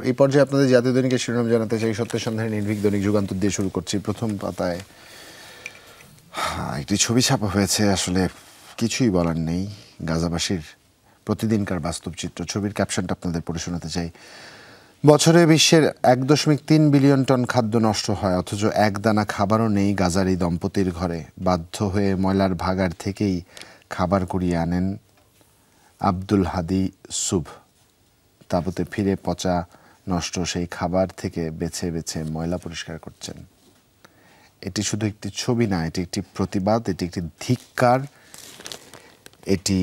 এই পর্যায়ে আপনাদের জাতীয় দৈনিকের শিরোনাম জানাতে চাই। সত্যের সন্ধানে নির্ভীক দৈনিক যুগান্তর দিয়ে শুরু করছি। প্রথম পাতায় একটি ছবি ছাপা হয়েছে, আসলে কিছুই বলার নেই। গাজাবাসীর প্রতিদিনকার বাস্তব চিত্র। ছবির ক্যাপশনটা আপনাদের পড়ে শোনাতে চাই। বছরে বিশ্বের 1.3 বিলিয়ন টন খাদ্য নষ্ট হয়, অথচ এক দানা খাবারও নেই গাজার এই দম্পতির ঘরে। বাধ্য হয়ে ময়লার ভাগাড় থেকেই খাবার কুড়িয়ে আনেন আব্দুল হাদি সুব। তাঁবুতে ফিরে পচা নষ্ট সেই খাবার থেকে বেছে বেছে ময়লা পরিষ্কার করছেন। এটি শুধু একটি ছবি না, এটি একটি প্রতিবাদ, এটি একটি ধিক্কার, এটি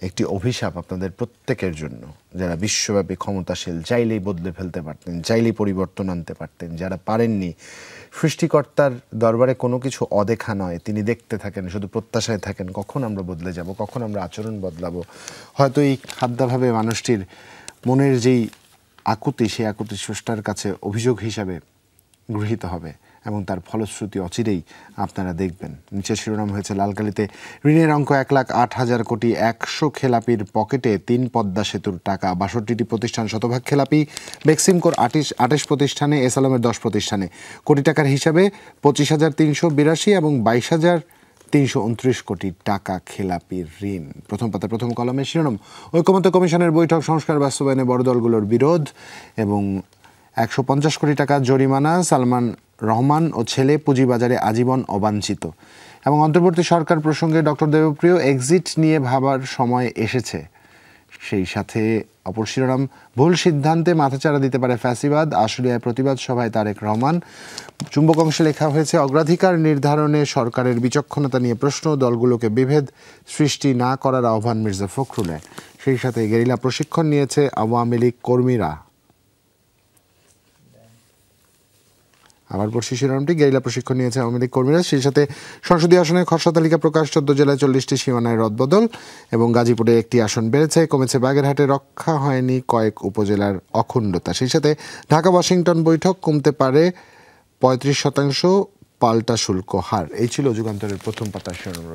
একটি অভিশাপ আপনাদের প্রত্যেকের জন্য, যারা বিশ্বব্যাপী ক্ষমতাশীল, চাইলেই বদলে ফেলতে পারতেন, চাইলেই পরিবর্তন আনতে পারতেন, যারা পারেননি। সৃষ্টিকর্তার দরবারে কোনো কিছু অদেখা নয়, তিনি দেখতে থাকেন, শুধু প্রত্যাশায় থাকেন কখন আমরা বদলে যাব, কখন আমরা আচরণ বদলাবো। হয়তো এই খাদ্যাভাবে মানুষটির মনের যেই আকুতি, সেই আকুতি স্রষ্টার কাছে অভিযোগ হিসাবে গৃহীত হবে এবং তার ফলশ্রুতি অচিরেই আপনারা দেখবেন। নিচের শিরোনাম হয়েছে লালকালিতে ঋণের অঙ্ক 1,08,000 কোটি, 100 খেলাপির পকেটে 3 পদ্মা সেতুর টাকা। 62টি প্রতিষ্ঠান শতভাগ খেলাপি। বেক্সিমকোর 28 প্রতিষ্ঠানে, এস আলমের 10 প্রতিষ্ঠানে। কোটি টাকার হিসাবে 25,382 এবং 22,329 কোটি টাকা খেলাপির ঋণ। প্রথম পাতা প্রথম কলামের শিরোনাম। ঐকমত্য কমিশনের বৈঠক, সংস্কার বাস্তবায়নে বড় দলগুলোর বিরোধ এবং 150 কোটি টাকা জরিমানা। সালমান রহমান ও ছেলে পুঁজিবাজারে আজীবন অবাঞ্ছিত। এবং অন্তর্বর্তী সরকার প্রসঙ্গে ডক্টর দেবপ্রিয়, এক্সিট নিয়ে ভাবার সময় এসেছে। সেই সাথে অপর শিরোনাম, ভুল সিদ্ধান্তে মাথাচাড়া দিতে পারে ফ্যাসিবাদ, আশুলিয়ায় প্রতিবাদ সভায় তারেক রহমান। চুম্বক অংশে লেখা হয়েছে, অগ্রাধিকার নির্ধারণে সরকারের বিচক্ষণতা নিয়ে প্রশ্ন, দলগুলোকে বিভেদ সৃষ্টি না করার আহ্বান মির্জা ফখরুলের। সেই সাথে গেরিলা প্রশিক্ষণ নিয়েছে আওয়ামী লীগ কর্মীরা। আবার পড়ছি শিরোনামটি, গেরিলা প্রশিক্ষণ নিয়েছে আওয়ামী লীগ কর্মীরা। সেই সাথে সংসদীয় আসনের খসড়া তালিকা প্রকাশ, 14 জেলায় 40টি সীমানায় রদবদল এবং গাজীপুরে একটি আসন বেড়েছে। কমেছে বাগেরহাটে, রক্ষা হয়নি কয়েক উপজেলার অখণ্ডতা। সেই সাথে ঢাকা ওয়াশিংটন বৈঠক, কমতে পারে 35% পাল্টা শুল্ক হার। এই ছিল যুগান্তরের প্রথম পাতার শিরোনাম।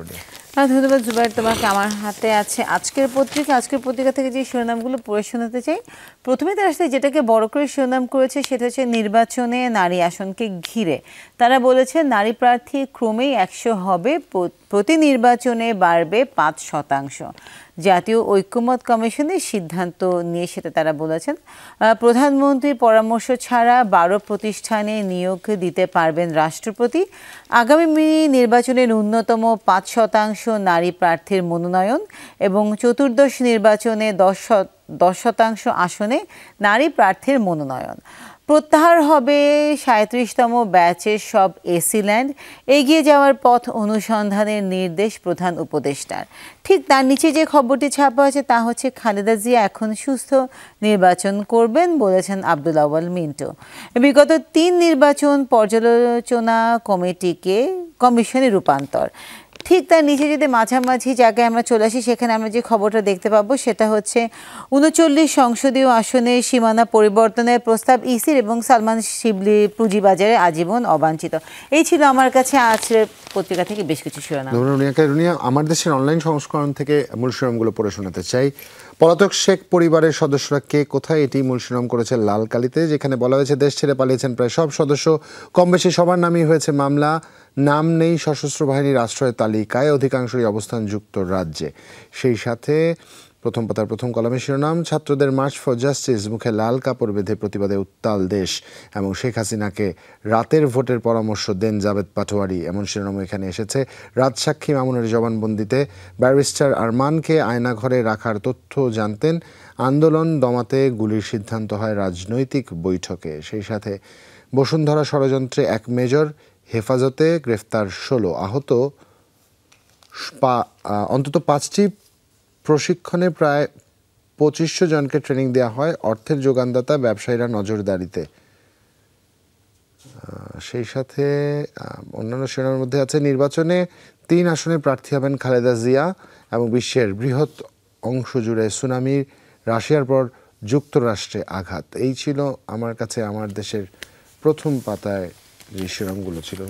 ধন্যবাদ জুবাইর তোমাকে। আমার হাতে আছে আজকের পত্রিকা। আজকের পত্রিকা থেকে যে শিরোনামগুলো পড়ে শোনাতে চাই। প্রথমে তারা আসলে যেটাকে বড় করে শিরোনাম করেছে সেটা হচ্ছে নির্বাচনে নারী আসনকে ঘিরে। তারা বলেছে নারী প্রার্থী ক্রমেই 100 হবে, প্রতি নির্বাচনে বাড়বে 5%। জাতীয় ঐক্যমত কমিশনের সিদ্ধান্ত নিয়ে সেটা তারা বলেছেন। প্রধানমন্ত্রীর পরামর্শ ছাড়া 12 প্রতিষ্ঠানে নিয়োগ দিতে পারবেন রাষ্ট্রপতি। আগামী নির্বাচনে ন্যূনতম 5% নারী প্রার্থীর মনোনয়ন এবং চতুর্দশ নির্বাচনে 10% আসনে নারী প্রার্থীর মনোনয়ন। প্রত্যাহার হবে 37তম ব্যাচের সব এসি ল্যান্ড। এগিয়ে যাওয়ার পথ অনুসন্ধানের নির্দেশ প্রধান উপদেষ্টার। ঠিক তার নিচে যে খবরটি ছাপা হয়েছে তা হচ্ছে, খালেদা জিয়া এখন সুস্থ, নির্বাচন করবেন বলেছেন আব্দুল আউয়াল মিন্টু। বিগত 3 নির্বাচন পর্যালোচনা কমিশনে রূপান্তর। ঠিক তার নিচে যদি মাঝামাঝি জায়গায় আমরা চলে আসি, সেখানে আমরা যে খবরটা দেখতে পাবো সেটা হচ্ছে 39 সংসদীয় আসনে সীমানা পরিবর্তনের প্রস্তাব ইসির এবং সালমান শিবলি পুঁজিবাজারে আজীবন অবাঞ্ছিত। এই ছিল আমার কাছে আজকের পত্রিকা থেকে বেশ কিছু শিরোনাম। আমার দেশের অনলাইন সংস্করণ থেকে মূল শিরোনামগুলো পড়ে শোনাতে চাই। পলাতক শেখ পরিবারের সদস্যরা কে কোথায়, এটি মূল শিরোনাম করেছে লালকালিতে, যেখানে বলা হয়েছে দেশ ছেড়ে পালিয়েছেন প্রায় সব সদস্য। কম বেশি সবার নামই হয়েছে মামলা। নাম নেই সশস্ত্র বাহিনীর আশ্রয় তালিকায়, অধিকাংশই অবস্থান যুক্তরাজ্যে। সেই সাথে প্রথম পাতার প্রথম কলামের শিরোনাম, ছাত্রদের মার্চ ফর জাস্টিস, মুখে লাল কাপড় বেঁধে প্রতিবাদে উত্তাল দেশ এবং শেখ হাসিনাকে রাতের ভোটের পরামর্শ দেন জাভেদ পাটোয়ারি, এমন শিরোনাম এখানে এসেছে। রাজসাক্ষী মামুনের জবানবন্দিতে ব্যারিস্টার আরমানকে আয়নাঘরে রাখার তথ্য জানতেন। আন্দোলন দমাতে গুলির সিদ্ধান্ত হয় রাজনৈতিক বৈঠকে। সেই সাথে বসুন্ধরা ষড়যন্ত্রে 1 মেজর হেফাজতে, গ্রেফতার 16, আহত অন্তত 5টি প্রশিক্ষণে প্রায় 2500 জনকে ট্রেনিং দেওয়া হয়, অর্থের যোগানদাতা ব্যবসায়ীরা নজরদারিতে। সেই সাথে অন্যান্য শিরোনামের মধ্যে আছে, নির্বাচনে 3 আসনে প্রার্থী হবেন খালেদা জিয়া এবং বিশ্বের বৃহৎ অংশ জুড়ে সুনামি, রাশিয়ার পর যুক্তরাষ্ট্রে আঘাত। এই ছিল আমার কাছে আমার দেশের প্রথম পাতায় যে শিরোনামগুলো ছিল।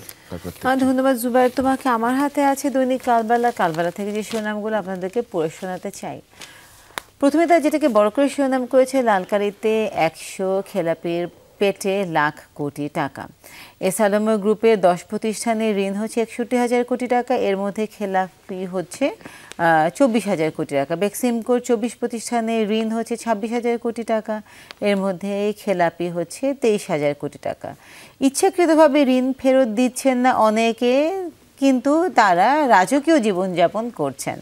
ধন্যবাদ জুবাইর তোমাকে। আমার হাতে আছে দৈনিক কালবেলা। কালবেলা থেকে যে শিরোনামগুলো আপনাদেরকে পড়ে শোনাতে চাই। প্রথমে তারা যেটাকে বড় করে শিরোনাম করেছে লালকালিতে 100 খেলাপির পেটে লাখ কোটি টাকা। এসআলম গ্রুপের 10 প্রতিষ্ঠানের ঋণ হচ্ছে 61,000 কোটি টাকা, এর মধ্যে খেলাপি হচ্ছে 24,000 কোটি টাকা। বেক্সিমকোর 24 প্রতিষ্ঠানের ঋণ হচ্ছে 26,000 কোটি টাকা, এর মধ্যে খেলাপি হচ্ছে 23,000 কোটি টাকা। ইচ্ছাকৃতভাবে ঋণ ফেরত দিচ্ছেন না অনেকে, কিন্তু তারা রাজকীয় জীবনযাপন করছেন।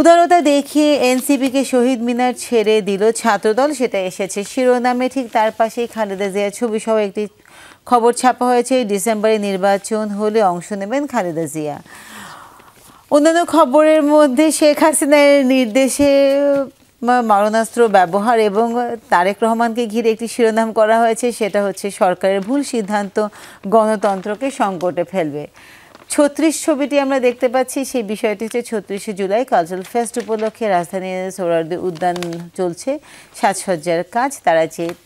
উদারতা দেখিয়ে এনসিপিকে শহীদ মিনার ছেড়ে দিল ছাত্রদল, সেটা এসেছে শিরোনামে। ঠিক তার পাশেই খালেদা জিয়ার ছবি সহ একটি খবর ছাপা হয়েছে। ডিসেম্বরে নির্বাচন হলে অংশ নেবেন খালেদা জিয়া। অন্যান্য খবরের মধ্যে শেখ হাসিনার নির্দেশে মারণাস্ত্র ব্যবহার এবং তারেক রহমানকে ঘিরে একটি শিরোনাম করা হয়েছে, সেটা হচ্ছে সরকারের ভুল সিদ্ধান্ত গণতন্ত্রকে সংকটে ফেলবে। 36 ছবিটি আমরা দেখতে পাচ্ছি, সেই বিষয়টি হচ্ছে 36শে জুলাই কালচারাল ফেস্ট উপলক্ষে রাজধানীর সোহরাওয়ার্দী উদ্যান চলছে সাজসজ্জার কাজ।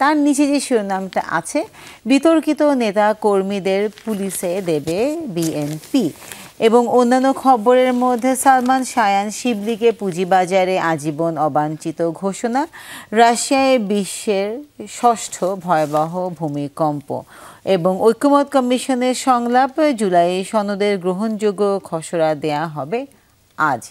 তার নিচে যে শিরোনামটা আছে, বিতর্কিত নেতা কর্মীদের পুলিশে দেবে বিএনপি। এবং অন্যান্য খবরের মধ্যে সালমান শায়ান শিবলিকে পুঁজিবাজারে আজীবন অবাঞ্ছিত ঘোষণা, রাশিয়ায় বিশ্বের 6ষ্ঠ ভয়াবহ ভূমিকম্প এবং ঐক্যমত কমিশনের সংলাপ, জুলাই সনদের গ্রহণযোগ্য খসড়া দেয়া হবে আজ।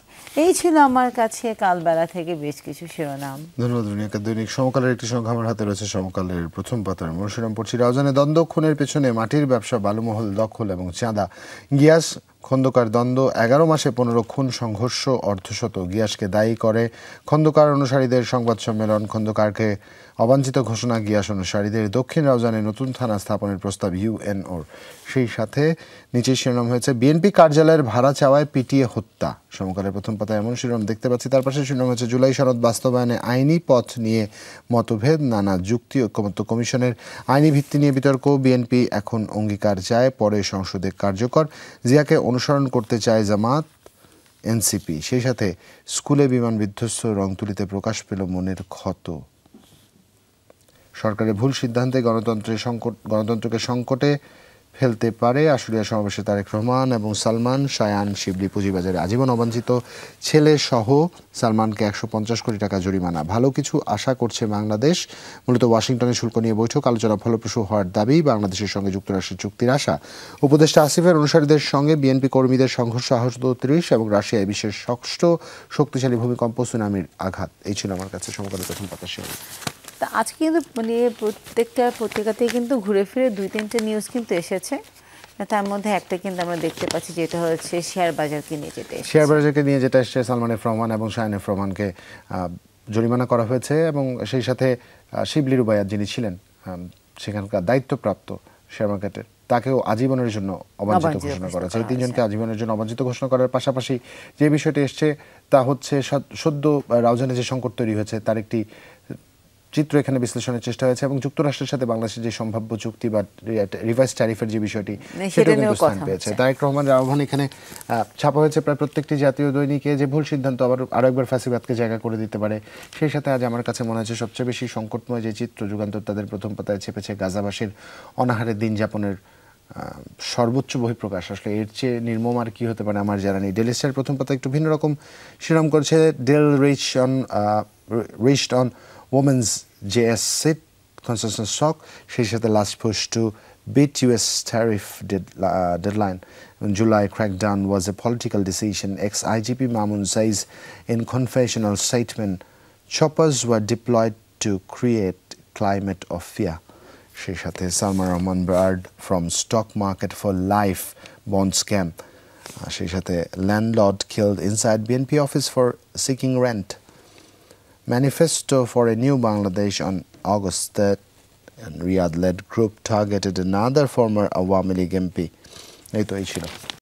এই ছিল আমার কাছে কালবেলা থেকে বেশ কিছু শিরোনাম। ধন্যবাদ রুনিয়াকে। দৈনিক সমকালের একটি সংখ্যা আমার হাতে রয়েছে। সমকালের প্রথম পাতার মনোশীলন পড়ছি। রাউজানে দ্বন্দ্ব, খুনের পেছনে মাটির ব্যবসা, বালুমহল দখল এবং চাঁদা। গিয়াস খন্দকার দ্বন্দ্ব, 11 মাসে 15 খুন, সংঘর্ষ অর্ধশত। গিয়াসকে দায়ী করে খন্দকার অনুসারীদের সংবাদ সম্মেলন। খন্দকারকে অবাঞ্ছিত ঘোষণা গিয়াস অনুসারীদের। দক্ষিণ রাউজানে নতুন থানা স্থাপনের প্রস্তাব ইউএনওর। সেই সাথে নিচে শিরোনাম হয়েছে বিএনপি কার্যালয়ের ভাড়া চাওয়ায় পিটিয়ে হত্যা। সমকালের প্রথম পাতায় এমন শিরোনাম দেখতে পাচ্ছি। তার পাশে শিরোনাম হচ্ছে জুলাই সনদ বাস্তবায়নে আইনি পথ নিয়ে মতভেদ, নানা যুক্তি। ঐক্যমত্য কমিশনের আইনি ভিত্তি নিয়ে বিতর্ক। বিএনপি এখন অঙ্গীকার চায়, পরে সংসদে কার্যকর। জিয়াকে অনুসরণ করতে চায় জামাত, এনসিপি। সেই সাথে স্কুলে বিমান বিধ্বস্ত, রংতুলিতে প্রকাশ পেল মনের ক্ষত। সরকারের ভুল সিদ্ধান্তে গণতন্ত্রকে সংকটে ফেলতে পারে। আশুলিয়া সমাবেশে তারেক রহমান এবং সালমান শায়ান শিবলি পুঁজিবাজারে আজীবন অবাঞ্ছিত। ছেলে সহ সালমানকে 150 কোটি টাকা জরিমানা। ভালো কিছু আশা করছে বাংলাদেশ। মূলত ওয়াশিংটনে শুল্ক নিয়ে বৈঠক, আলোচনা ফলপ্রসূ হওয়ার দাবি। বাংলাদেশের সঙ্গে যুক্তরাষ্ট্রের চুক্তির আশা। উপদেষ্টা আসিফের অনুসারীদের সঙ্গে বিএনপি কর্মীদের সংঘর্ষ, আহত 30 এবং রাশিয়ায় বিশ্বের 6ষ্ঠ শক্তিশালী ভূমিকম্প, সুনামির আঘাত। এই ছিল আমার কাছে সমকালের প্রথম পাতার শিরোনাম। তা আজকে কিন্তু প্রত্যেকটা পত্রিকাতেই কিন্তু ঘুরে ফিরে 2-3টে নিউজ কিন্তু এসেছে। তার মধ্যে একটা কিন্তু আমরা দেখতে পাচ্ছি, যেটা হচ্ছে শেয়ার বাজারকে নিয়ে শেয়ার বাজারকে নিয়ে যেটা এসছে, সালমান এফ রহমান এবং শায়ান এফ রহমানকে জরিমানা করা হয়েছে এবং সেই সাথে শিবলি রুবাইয়াত যিনি ছিলেন সেখানকার দায়িত্বপ্রাপ্ত শেয়ার মার্কেটের, তাকেও আজীবনের জন্য অবাঞ্ছিত ঘোষণা করা হয়েছে। এই তিনজনকে আজীবনের জন্য অবাঞ্ছিত ঘোষণা করার পাশাপাশি যে বিষয়টি এসছে তা হচ্ছে সদ্য রাউজানে যে সংকট তৈরি হয়েছে তার একটি চিত্র এখানে বিশ্লেষণের চেষ্টা হয়েছে এবং যুক্তরাষ্ট্রের সাথে বাংলাদেশের যে সম্ভাব্য চুক্তি বা রিভাইস ট্যারিফের যে বিষয়টি সেটা কিন্তু স্থান পেয়েছে। তারেক রহমানের আহ্বান এখানে ছাপা হয়েছে প্রায় প্রত্যেকটি জাতীয় দৈনিকে, যে ভুল সিদ্ধান্ত আরও একবার ফ্যাসিবাদকে জায়গা করে দিতে পারে। সেই সাথে আজ আমার কাছে মনে হচ্ছে সবচেয়ে বেশি সংকটময় যে চিত্র যুগান্তর তাদের প্রথম পাতায় ছেপেছে, গাজাবাসীর অনাহারের দিন যাপনের সর্বোচ্চ বহিঃপ্রকাশ। আসলে এর চেয়ে নির্মম আর কি হতে পারে আমার জানা নেই। ডেইলি স্টার প্রথম পাতা একটু ভিন্ন রকম শিরোনাম করছে, deal reached on women's JS SIP consensus talk. সেই সাথে last push to beat US tariff deadline. July crackdown was a political decision. Ex-IGP Mamun says in confessional statement, choppers were deployed to create climate of fear. সেই সাথে Salman Rahman barred from stock market for life bond scam. সেই সাথে landlord killed inside BNP office for seeking rent. Manifesto for a new Bangladesh on August 3rd, and Riyadh-led group targeted another former Awami League MP. এই তো এই ছিল।